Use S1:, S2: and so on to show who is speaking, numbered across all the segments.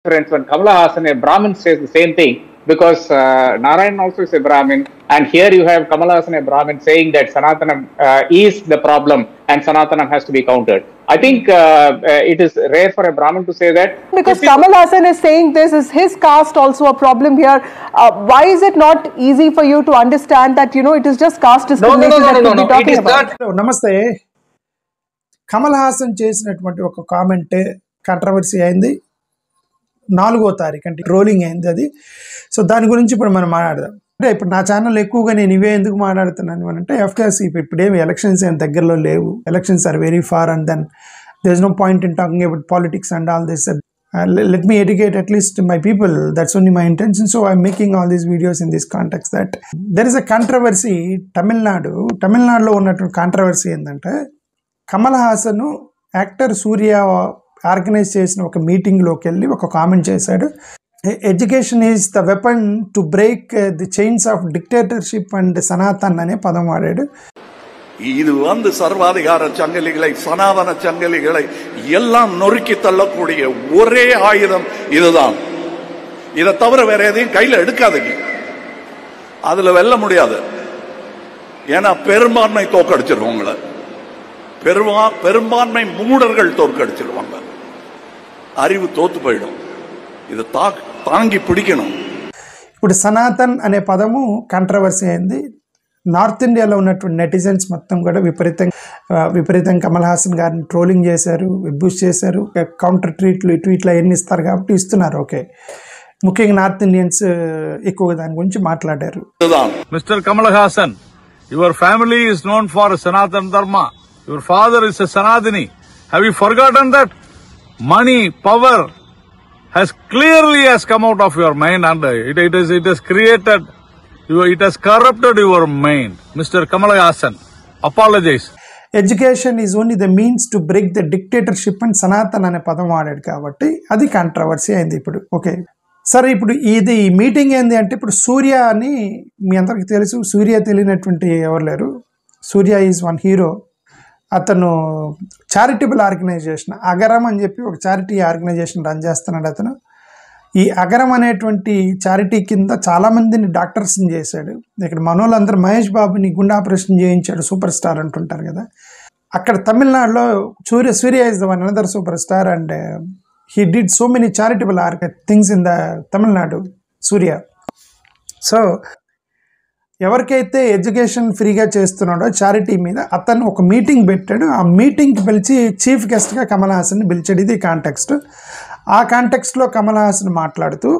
S1: Friends, when Kamala Hassan, a Brahmin, says the same thing, because Narayan also is a Brahmin, and here you have Kamala Hassan, a Brahmin, saying that Sanatanam is the problem and Sanatanam has to be countered. I think it is rare for a Brahmin to say that.
S2: Because Kamal Hassan is saying this, is his caste also a problem here? Why is it not easy for you to understand that, it is just caste discrimination that we'll be talking about?
S3: Namaste. Kamal Hassan చేసినటువంటి ఒక comment controversy అయింది 4వ తారీఖు అంటే trolling అయింది అది. So దాని గురించి ఇప్పుడు మనం మాట్లాడదాం. అంటే ఇప్పుడు నా ఛానల్ ఎక్కువగా నేను ఇవే ఎందుకు మాట్లాడుతున్నాను అంటే ఎఫ్కేఎస్ ఇప్పుడేమి ఎలక్షన్స్ ఏం దగ్గరలో లేవు. Elections are very far and then there is no point in talking about politics and all this. Let me educate at least my people. That's only my intention. So I'm making all these videos in this context that there is a controversy. తమిళనాడులో ఉన్నటువంటి controversy ఏంటంటే Kamal Haasan actor సూర్య organise చేసిన ఒక మీటింగ్లోకి వెళ్ళి ఒక comment చేశాడు. Education is the weapon to break the chains of dictatorship and Sanatan అనే పదం వాడాడు.
S4: இது சர்வாதிகார சங்கிலிகளை சனாதன சங்கிலிகளை எல்லாம் நொறுக்கி தள்ளக்கூடிய ஒரே ஆயுதம் இதுதான். இதை தவிர வேற எதையும் கையில் எடுக்காதீங்க. அதுல வெல்ல முடியாது. ஏன்னா பெரும்பான்மை தோக்கடிச்சிருவாங்க. பெரும்பான்மை மூடர்கள் தோற்கடிச்சிருவாங்க. அறிவு தோத்து போயிடும். இதை தாங்கி பிடிக்கணும்.
S3: ఇప్పుడు సనాతన్ అనే పదము కాంట్రవర్సీ అయింది. నార్త్ ఇండియాలో ఉన్నటువంటి నెటిజన్స్ మొత్తం కూడా విపరీతంగా కమల్ హాసన్ గారిని ట్రోలింగ్ చేశారు, విబూష్ చేశారు. కౌంటర్ ట్వీట్లు ఇట్లా ఎన్ని ఇస్తారు కాబట్టి ఇస్తున్నారు. ఓకే, ముఖ్యంగా నార్త్ ఇండియన్స్ ఎక్కువగా దాని గురించి మాట్లాడారు.
S5: Mister Kamal Haasan, your family is known for సనాతన ధర్మ. Your father is a Sanatani. Have you forgotten that? Money, power has clearly come out of your mind and it has created, it has corrupted your mind. Mr. Kamal Hassan, apologize.
S3: Education is only the means to break the dictatorship and Sanatan అనే పదం వాడాడు కాబట్టి అది controversy అయింది ఇప్పుడు. Okay, సరే, ఇప్పుడు ఇది మీటింగ్ ఏంది అంటే ఇప్పుడు సూర్య అని మీ అందరికి తెలుసు. సూర్య తెలియనటువంటి ఎవరు లేరు. సూర్య ఈజ్ వన్ హీరో. అతను చారిటబుల్ ఆర్గనైజేషన్ అగరం అని చెప్పి ఒక చారిటీ ఆర్గనైజేషన్ రన్ చేస్తున్నాడు అతను. ఈ అగరం అనేటువంటి చారిటీ కింద చాలామందిని డాక్టర్స్ని చేశాడు. ఇక్కడ మనోళ్ళందరూ మహేష్ బాబుని గుండె ఆపరేషన్ చేయించాడు, సూపర్ స్టార్ అంటుంటారు కదా. అక్కడ తమిళనాడులో Suriya is the one another super star and he did so many charitable things in the Tamil Nadu Suriya. So ఎవరికైతే ఎడ్యుకేషన్ ఫ్రీగా చేస్తున్నాడో చారిటీ మీద అతను ఒక మీటింగ్ పెట్టాడు. ఆ మీటింగ్కి పిలిచి చీఫ్ గెస్ట్గా కమల్ హాసన్ని పిలిచాడు. ఇది కాంటెక్స్ట్. ఆ కాంటెక్స్ట్లో కమల్ హాసన్ మాట్లాడుతూ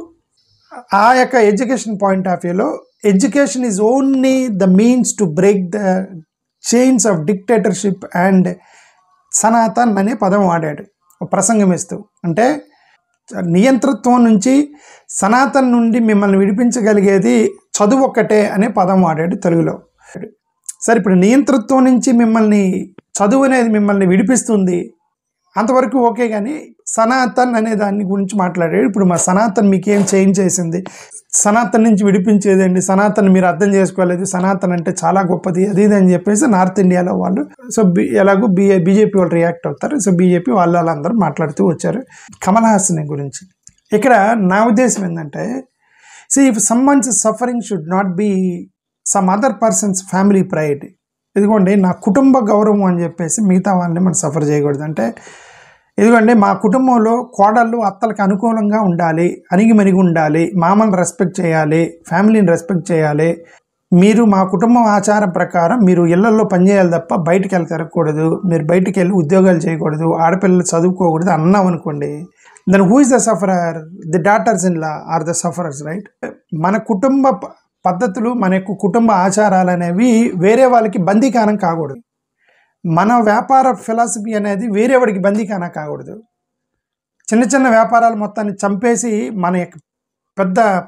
S3: ఆ యొక్క ఎడ్యుకేషన్ పాయింట్ ఆఫ్ వ్యూలో education is only the means to break the chains of dictatorship and Sanatan అనే పదం వాడాడు ప్రసంగం ఇస్తూ. అంటే నియంతృత్వం నుంచి సనాతన్ నుండి మిమ్మల్ని విడిపించగలిగేది చదువు ఒక్కటే అనే పదం వాడాడు తెలుగులో. సరే, ఇప్పుడు నియంతృత్వం నుంచి చదువు అనేది మిమ్మల్ని విడిపిస్తుంది అంతవరకు ఓకే, కానీ సనాతన్ అనే దాని గురించి మాట్లాడాడు. ఇప్పుడు మా సనాతన్ మీకేం చేంజ్ చేసింది? సనాతన్ నుంచి విడిపించేదండి. సనాతన్ మీరు అర్థం చేసుకోలేదు. సనాతన్ అంటే చాలా గొప్పది అది ఇది అని చెప్పేసి నార్త్ ఇండియాలో వాళ్ళు, సో ఎలాగో బీజేపీ వాళ్ళు రియాక్ట్ అవుతారు. సో బీజేపీ వాళ్ళందరూ మాట్లాడుతూ వచ్చారు కమల్ హాసన్ గురించి. ఇక్కడ నా ఉద్దేశం ఏంటంటే, see, if someone's suffering should not be some other person's family pride. ఇదిగోండి నా కుటుంబ గౌరవం అని చెప్పేసి మిగతా వాళ్ళని మనం సఫర్ చేయకూడదు. అంటే ఇదిగోండి మా కుటుంబంలో కోడళ్ళు అత్తలకు అనుకూలంగా ఉండాలి, అణిగిమణిగి ఉండాలి, మామని రెస్పెక్ట్ చేయాలి, ఫ్యామిలీని రెస్పెక్ట్ చేయాలి. మీరు మా కుటుంబం ఆచారం ప్రకారం మీరు ఇళ్లలో పనిచేయాలి తప్ప బయటికి వెళ్ళి తిరగకూడదు, మీరు బయటికి వెళ్ళి ఉద్యోగాలు చేయకూడదు, ఆడపిల్లలు చదువుకోకూడదు అన్నాం అనుకోండి, then who is the sufferer? The daughters-in-law are the sufferers, right? మన కుటుంబ పద్ధతులు, మన యొక్క కుటుంబ ఆచారాలు అనేవి వేరే వాళ్ళకి బందీకానం కాకూడదు. మన వ్యాపార ఫిలాసఫీ అనేది వేరే వాడికి బందీకానం కాకూడదు. చిన్న చిన్న వ్యాపారాలు మొత్తాన్ని చంపేసి మన యొక్క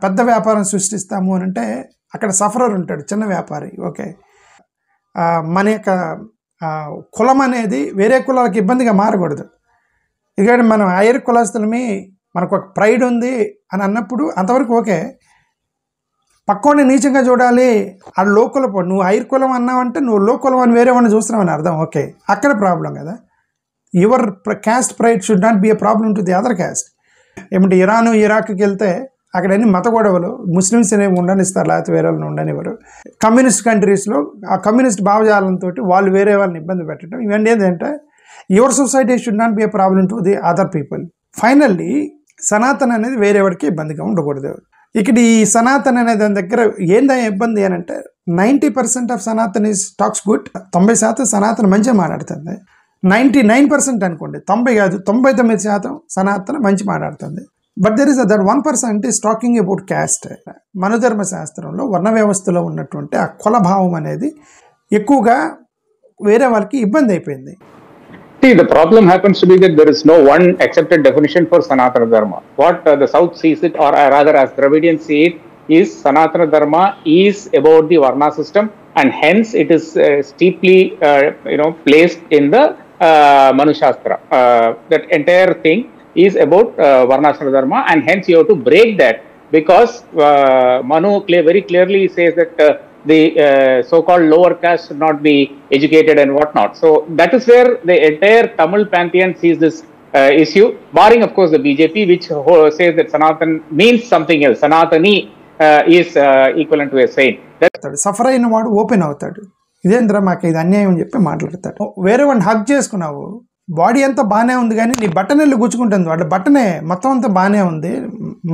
S3: పెద్ద వ్యాపారం సృష్టిస్తాము అని అంటే అక్కడ సఫరర్ ఉంటాడు, చిన్న వ్యాపారి. ఓకే, మన యొక్క కులం అనేది వేరే కులాలకు ఇబ్బందిగా మారకూడదు. ఎందుకంటే మనం హైయర్ కులస్తులమి, మనకు ఒక ప్రైడ్ ఉంది అని అన్నప్పుడు అంతవరకు ఓకే. పక్కోని నీచంగా చూడాలి, ఆ లో కులం, నువ్వు హైర్ కులం అన్నావంటే నువ్వు లో కులం అని వేరే వాడిని చూస్తున్నావు అని అర్థం. ఓకే, అక్కడ ప్రాబ్లం కదా. Your caste pride should not be a problem to the other caste. ఏమంటే ఇరాను ఇరాక్కి వెళ్తే అక్కడ అన్ని మత గొడవలు, ముస్లిమ్స్ అనేవి ఉండనిస్తారు, లేకపోతే వేరే వాళ్ళని ఉండనివ్వరు. కమ్యూనిస్ట్ కంట్రీస్లో ఆ కమ్యూనిస్ట్ భావజాలంతో వాళ్ళు వేరే వాళ్ళని ఇబ్బంది పెట్టడం, ఇవన్నీ ఏంటంటే your society should not B A problem to the other people. Finally Sanatan అనేది వేరే వాడికి ఇబ్బందిగా ఉండకూడదు. ఇక్కడ ఈ సనాతన్ అనే దాని దగ్గర ఏందా ఇబ్బంది అని అంటే 90% of Sanatan is talks good. 90% సనాతన మంచిగా మాట్లాడుతుంది. 99% అనుకోండి, 90 కాదు 99% సనాతన మంచి మాట్లాడుతుంది. But there is that 1% is talking about caste. మనుధర్మ శాస్త్రంలో వర్ణ వ్యవస్థలో ఉన్నటువంటి ఆ కులభావం అనేది ఎక్కువగా వేరే వాళ్ళకి ఇబ్బంది అయిపోయింది.
S1: See, the problem happens to be that there is no one accepted definition for Sanatana Dharma. What the South sees it, or rather as Dravidians see it, is Sanatana Dharma is about the Varna system, and hence it is steeply, placed in the Manu Shastra. That entire thing is about Varnashram Dharma, and hence you have to break that, because Manu very clearly says that the so-called lower caste should not be educated and whatnot. So that is where the entire Tamil pantheon sees this issue, barring of course the BJP, which says that Sanatan means something else. Sanatani is equivalent to a saint.
S3: Suffer అయిన వాడు open అవుతాడు, ఇదేంద్రా మాకు ఇది అన్యాయం అని చెప్పి మాట్లాడతాడు. వేరే వాడిని హక్ చేసుకున్నావు, బాడీ అంతా బాగానే ఉంది కానీ నీ బటన్ వెళ్ళి గుచ్చుకుంటుంది, వాళ్ళ బటనే మొత్తం అంతా బాగానే ఉంది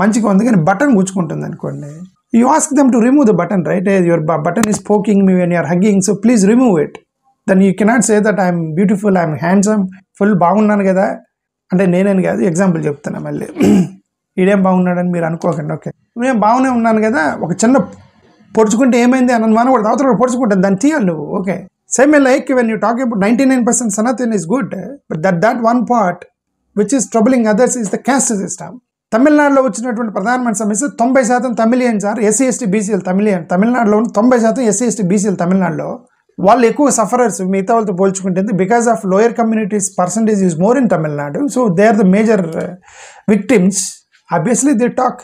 S3: మంచిగా ఉంది కానీ బటన్ గుచ్చుకుంటుంది అనుకోండి. You ask them to remove the button, right? Your button is poking me when you are hugging, so please remove it. Then you cannot say that I am beautiful, I am handsome, full బాగున్నాను కదా అంటే నేనేం కాదు, example చెప్తున్నా, మళ్ళీ ఈడేం బాగున్నాడని మీరు అనుకోకండి. Okay, నేను బాగానే ఉన్నాను కదా, ఒక చిన్న పొడుచుకుంటే ఏమైంది అని మనం కూడా అవతల పొడుచుకుంటాను, దాన్ని తీయాలి నువ్వు. Okay, same like when you talk about 99% Sanatan is good, but that one part which is troubling others is the caste system. తమిళనాడులో వచ్చినటువంటి ప్రధానమైన సమస్య 90% తమిళియన్స్ ఆర్ ఎస్సీ ఎస్టీ బీసీలు. తమిళనాడులో 90% ఎస్సీ ఎస్టీ బీసీలు తమిళనాడులో వాళ్ళు ఎక్కువ సఫరర్స్ మిగతా వాళ్ళతో పోల్చుకుంటే, because of lower communities percentage is more in Tamil Nadu, so they are the major victims. Obviously they talk,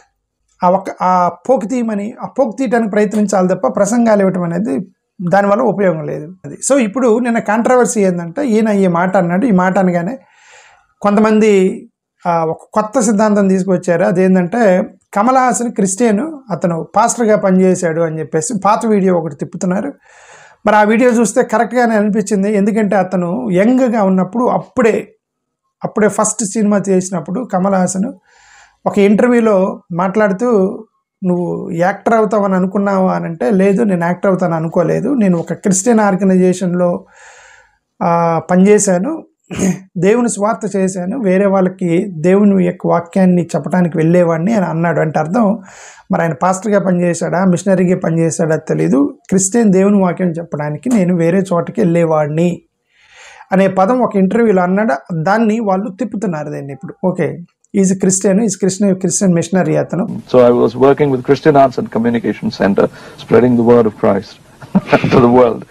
S3: ఆ పోకు తీయమని ఆ పోకు తీయడానికి ప్రయత్నించాలి తప్ప ప్రసంగాలు ఇవ్వటం అనేది దానివల్ల ఉపయోగం లేదు. అది సో ఇప్పుడు నిన్న కాంట్రవర్సీ ఏంటంటే, ఈయన ఈ మాట అన్నాడు, ఈ మాట అనగానే కొంతమంది ఒక కొత్త సిద్ధాంతం తీసుకొచ్చారు. అదేంటంటే కమల్ హాసన్ క్రిస్టియన్, అతను పాస్టర్గా పనిచేశాడు అని చెప్పేసి పాత వీడియో ఒకటి తిప్పుతున్నారు. మరి ఆ వీడియో చూస్తే కరెక్ట్గానే అనిపించింది, ఎందుకంటే అతను యంగ్గా ఉన్నప్పుడు అప్పుడే ఫస్ట్ సినిమా చేసినప్పుడు కమల్ హాసన్ ఒక ఇంటర్వ్యూలో మాట్లాడుతూ, నువ్వు యాక్టర్ అవుతావని అనుకున్నావా అని అంటే, లేదు నేను యాక్టర్ అవుతాను అనుకోలేదు, నేను ఒక క్రిస్టియన్ ఆర్గనైజేషన్లో పనిచేశాను, దేవుని స్వార్థ చేశాను, వేరే వాళ్ళకి దేవుని యొక్క వాక్యాన్ని చెప్పడానికి వెళ్ళేవాడిని అని అన్నాడు. అంటే అర్థం మరి ఆయన పాస్టర్గా పనిచేశాడా మిషనరీగా పనిచేశాడా తెలీదు, క్రిస్టియన్ దేవుని వాక్యం చెప్పడానికి నేను వేరే చోటకి వెళ్ళేవాడిని అనే పదం ఒక ఇంటర్వ్యూలో అన్నాడు. దాన్ని వాళ్ళు తిప్పుతున్నారు దాన్ని ఇప్పుడు. ఓకే, ఈజ్ క్రిస్టియన్ మిషనరీ అతను.
S6: So I was working with Christian Arts and Communication Center, spreading the word of Christ to the world.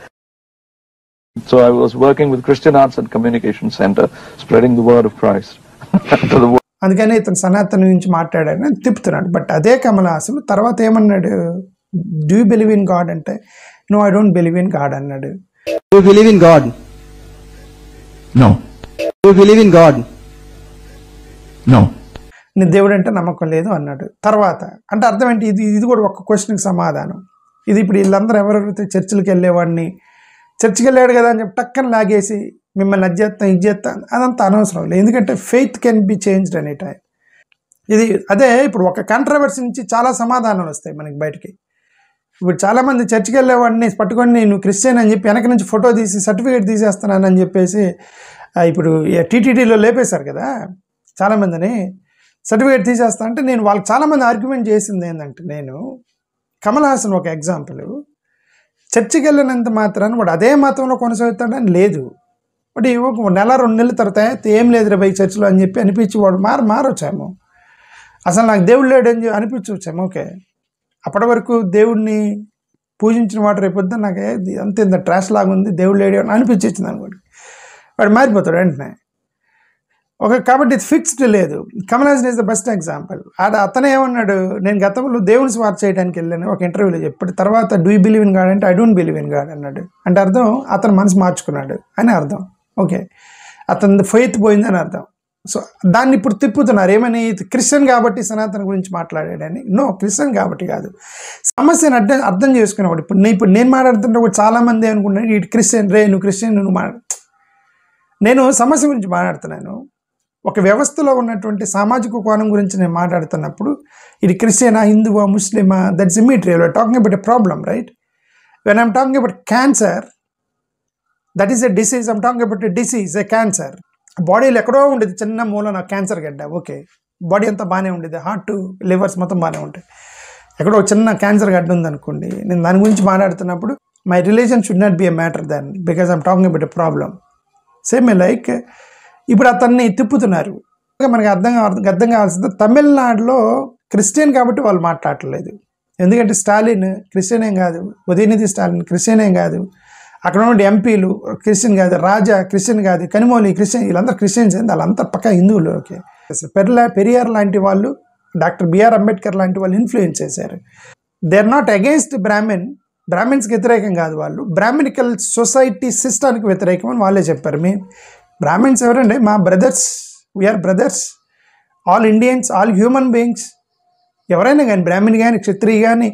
S6: So I was working with Christian Arts and Communication Center, spreading the word of Christ to the world.
S3: అందుకనే ఇతను సనాతన నుంచి మాట్లాడాడని తిప్పుతున్నాడు. But అదే కమల్ హాసన్ తర్వాత ఏమన్నాడు, do you believe in God అంటే, no I don't believe in God అన్నాడు.
S7: Do you believe in God? No. Do you believe in God? No.
S3: నీ దేవుడు అంటే నమ్మకం లేదు అన్నాడు. తర్వాత అంటే అర్థం ఏంటి, ఇది కూడా ఒక క్వశ్చన్కి సమాధానం. ఇది ఇప్పుడు వీళ్ళందరూ ఎవరైతే చర్చిలకు వెళ్ళేవాడిని, చర్చికి వెళ్ళాడు కదా అని చెప్పి టక్కన లాగేసి మిమ్మల్ని అది చేస్తాం ఇది చేస్తాం అదంతా అనవసరం లేదు, ఎందుకంటే faith can be changed any time. ఇది అదే ఇప్పుడు ఒక కాంట్రవర్సీ నుంచి చాలా సమాధానాలు వస్తాయి మనకి బయటికి. ఇప్పుడు చాలామంది చర్చికి వెళ్ళేవాడిని పట్టుకొని నేను క్రిస్టియన్ అని చెప్పి వెనక నుంచి ఫోటో తీసి సర్టిఫికేట్ తీసేస్తున్నానని చెప్పేసి ఇప్పుడు టీటీడీలో లేపేశారు కదా చాలామందిని, సర్టిఫికేట్ తీసేస్తా అంటే నేను వాళ్ళకి చాలామంది ఆర్గ్యుమెంట్ చేసింది ఏంటంటే, నేను కమల్ హాసన్ ఒక ఎగ్జాంపుల్, చర్చికి వెళ్ళినంత మాత్రాన్ని వాడు అదే మతంలో కొనసాగుతాడని లేదు, బట్ ఒక నెల 2 నెలల తర్వాత ఏం లేదురా బై చర్చిలో అని చెప్పి అనిపించి వాడు మారొచ్చాము, అసలు నాకు దేవుడు లేడని అనిపించవచ్చాము. ఓకే, అప్పటి వరకు దేవుడిని పూజించిన వాడు రేపొద్దు నాకు అంత ఇంత ట్రాష్ లాగా ఉంది దేవుడు లేడు అని అనిపించింది అనుకోండి, వాడు మారిపోతాడు వెంటనే. ఓకే, కాబట్టి ఇది ఫిక్స్డ్ లేదు. Kamal Haasan is the best example. అతనే ఏమన్నాడు, నేను గతంలో దేవుని స్వార్థ చేయడానికి వెళ్ళాను ఒక ఇంటర్వ్యూలో చెప్పాడు. తర్వాత do you believe in God అంటే I don't believe in God అన్నాడు. అంటే అర్థం అతను మనసు మార్చుకున్నాడు అని అర్థం. ఓకే, అతని ఫెయిత్ పోయిందని అర్థం. సో దాన్ని ఇప్పుడు తిప్పుతున్నారు ఏమని, క్రిస్టియన్ కాబట్టి సనాతన గురించి మాట్లాడాడని. నో, క్రిస్టియన్ కాబట్టి కాదు, సమస్యను అర్థం చేసుకునేవాడు. ఇప్పుడు నేను మాట్లాడుతుంటే కూడా చాలామంది అనుకుంటున్నాను ఇటు క్రిస్టియన్ రే నువ్వు క్రిస్టియన్ నువ్వు నేను సమస్య గురించి మాట్లాడుతున్నాను. ఒక వ్యవస్థలో ఉన్నటువంటి సామాజిక కోణం గురించి నేను మాట్లాడుతున్నప్పుడు ఇది క్రిస్టియనా, హిందువా, ముస్లిమా, that's immediate talking about a problem, right? When I'm talking about cancer, that is a disease. I'm talking about a disease, a cancer. బాడీలో ఎక్కడో ఉండేది చిన్న మూల నాకు క్యాన్సర్ గడ్డ, ఓకే, బాడీ అంతా బాగానే ఉండేది, హార్ట్ లివర్స్ మొత్తం బాగానే ఉంటాయి. ఎక్కడో చిన్న క్యాన్సర్ గడ్డ ఉందనుకోండి, నేను దాని గురించి మాట్లాడుతున్నప్పుడు my religion should not be a matter then, because I'm talking about a problem. Same like ఇప్పుడు అతన్ని తిప్పుతున్నారు. మనకి అర్థం కావాల్సింది తమిళనాడులో క్రిస్టియన్ కాబట్టి వాళ్ళు మాట్లాడలేదు. ఎందుకంటే స్టాలిన్ క్రిస్టియన్ ఏం కాదు, ఉదయనిధి స్టాలిన్ క్రిస్టియన్ ఏం కాదు, అక్కడ ఉన్న ఎంపీలు క్రిస్టియన్ కాదు, రాజా క్రిస్టియన్ కాదు, కనిమోలి క్రిస్టియన్, వీళ్ళందరూ క్రిస్టియన్స్ ఏంది, వాళ్ళంతా పక్కా హిందువులు. ఓకే, పెరియార్ లాంటి వాళ్ళు, డాక్టర్ బిఆర్ అంబేద్కర్ లాంటి వాళ్ళు ఇన్ఫ్లుయెన్స్ చేశారు. దే ఆర్ నాట్ అగెయిన్స్ట్ బ్రాహ్మిన్స్కి వ్యతిరేకం కాదు, వాళ్ళు బ్రాహ్మినికల్ సొసైటీ సిస్టానికి వ్యతిరేకం అని వాళ్ళే చెప్పారు. బ్రాహ్మిన్స్ ఎవరండి? మా brothers, we are brothers, all Indians, all human beings. ఎవరైనా కానీ బ్రాహ్మణి కానీ క్షత్రియ కానీ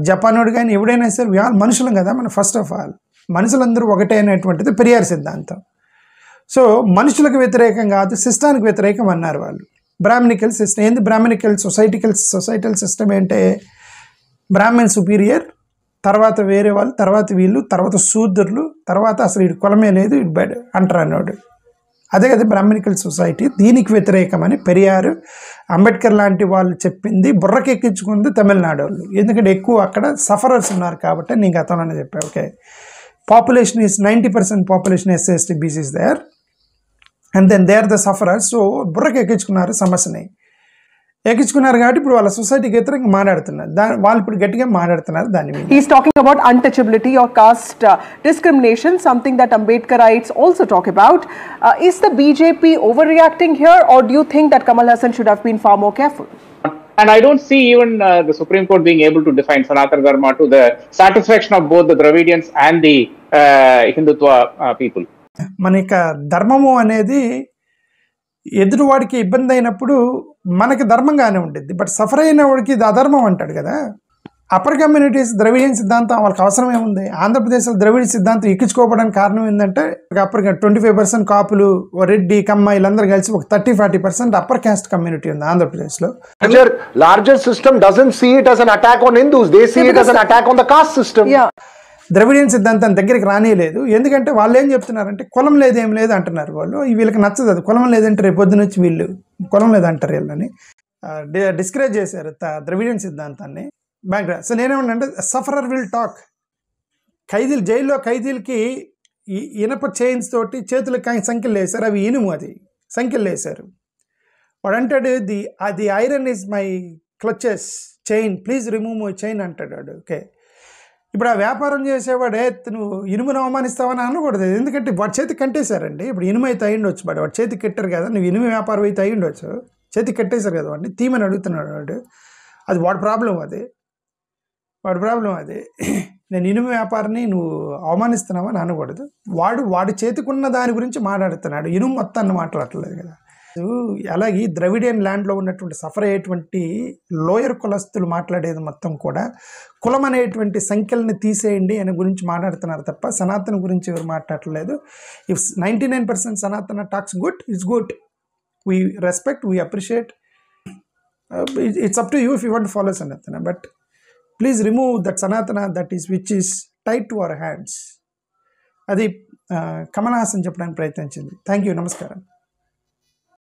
S3: జపానోడు కానీ ఎవడైనా సరే వీఆల్ మనుషులం కదా మనం. ఫస్ట్ ఆఫ్ ఆల్ మనుషులందరూ ఒకటే అనేటువంటిది పెరియార్ సిద్ధాంతం. సో మనుషులకు వ్యతిరేకం కాదు, సిస్టానికి వ్యతిరేకం అన్నారు వాళ్ళు. బ్రాహ్మణికల్ సిస్టమ్ ఏంది? బ్రాహ్మణికల్ సొసైటల్ సిస్టమ్ ఏంటే బ్రాహ్మణ్ సుపీరియర్, తర్వాత వేరే వాళ్ళు, తర్వాత వీళ్ళు, తర్వాత శూద్రులు, తర్వాత అసలు ఇటు కులమే లేదు, ఇటు బెడ్ అంటారు అన్నాడు. అదే కదా బ్రాహ్మణికల్ సొసైటీ. దీనికి వ్యతిరేకమని పెరియారు, అంబేద్కర్ లాంటి వాళ్ళు చెప్పింది బుర్రకెక్కించుకుంది తమిళనాడు వాళ్ళు. ఎందుకంటే ఎక్కువ అక్కడ సఫరర్స్ ఉన్నారు కాబట్టి నేను గతంలోనే చెప్పాను. Okay, population is 90% population SC BCs there, and then they are the sufferers. So బుర్రకెక్కించుకున్నారు సమస్యని, ఎక్కించుకున్నారు కాబట్టి ఇప్పుడు వాళ్ళ సొసైటీకి వ్యతిరేకంగా మాట్లాడుతున్నారు. వాళ్ళు ఇప్పుడు గట్టిగా మాట్లాడుతున్నారు దాని మీద.
S2: He is talking about untouchability or caste discrimination, something that Ambedkarites also talk about. Is the BJP overreacting here, or do you think that Kamal Hassan should have been far more careful?
S1: And I don't see even the Supreme Court being able to define Sanatana Dharma to the satisfaction of both the Dravidians and the Hindutva people.
S3: మనక ధర్మము అనేది ఎదురువాడికి ఇబ్బంది అయినప్పుడు మనకి ధర్మంగానే ఉంటుంది, but suffer అయిన వాడికి ఇది అధర్మం అంటాడు కదా. అప్పర్ కమ్యూనిటీస్ ద్రవిడియన్ సిద్ధాంతం వాళ్ళకి అవసరం ఏముంది? ఆంధ్రప్రదేశ్లో ద్రవిడ సిద్ధాంతం ఎక్కించుకోవడానికి కారణం ఏంటంటే అప్పర్ 25% కాపులు, రెడ్డి, కమ్మ వీళ్ళందరూ కలిసి ఒక 30-40% అప్పర్ క్యాస్ట్ కమ్యూనిటీ ఉంది ఆంధ్రప్రదేశ్లో.
S8: Larger system doesn't see it as an attack on Hindus, they see it as an attack on the caste system.
S3: Dravidian సిద్ధాంతం దగ్గరికి రానియలేదు. ఎందుకంటే వాళ్ళు ఏం చెప్తున్నారంటే కులం లేదు ఏం లేదు అంటున్నారు వాళ్ళు. వీళ్ళకి నచ్చదు అది. కులం లేదంటే రేపు పొద్దున వచ్చి వీళ్ళు కులం లేదంటారు వీళ్ళని డిస్కరేజ్ చేశారు ద్రవిడియన్ సిద్ధాంతాన్ని. సో నేనేమన్నంటే సఫరర్ విల్ టాక్. ఖైదీలు జైల్లో ఖైదీలకి ఇనప చైన్స్ తోటి చేతులకి సంఖ్యలు వేశారు, అవి ఇనుము, అది సంఖ్యలు వేశారు. వాడు అంటాడు the iron is my clutches chain, please remove my chain అంటాడు వాడు. ఓకే, ఇప్పుడు ఆ వ్యాపారం చేసేవాడే నువ్వు ఇనుమును అవమానిస్తావని అనకూడదు, ఎందుకంటే వాడి చేతికి కట్టేశారండి. ఇప్పుడు ఇనుము అయితే అయ్యిండొచ్చు, వాడి చేతికి కట్టారు కదా, నువ్వు ఇనుము వ్యాపారం అయితే అయ్యిండొచ్చు, చేతికి కట్టేశారు కదా వాడిని, తీమని అడుగుతున్నాడు వాడు. అది వాడి ప్రాబ్లం, వాడి ప్రాబ్లం అది. నేను ఇనుము వ్యాపారాన్ని నువ్వు అవమానిస్తున్నావని అనకూడదు. వాడి చేతికున్న దాని గురించి మాట్లాడుతున్నాడు, ఇనుము మొత్తాన్ని మాట్లాడట్లేదు కదా. అలాగే ద్రవిడియన్ ల్యాండ్లో ఉన్నటువంటి సఫర్ అయ్యేటువంటి లోయర్ కులస్తులు మాట్లాడేది మొత్తం కూడా కులం అనేటువంటి సంఖ్యలని తీసేయండి అని గురించి మాట్లాడుతున్నారు తప్ప సనాతన గురించి ఎవరు మాట్లాడలేదు. ఇఫ్ 99% సనాతన talks good, it's good, we respect, we appreciate. It's up to you if you want to follow సనాతన, బట్ ప్లీజ్ రిమూవ్ దట్ సనాతన that is which is tight to our hands. అది కమల్ హాసన్ చెప్పడానికి ప్రయత్నించింది. థ్యాంక్ యూ, నమస్కారం.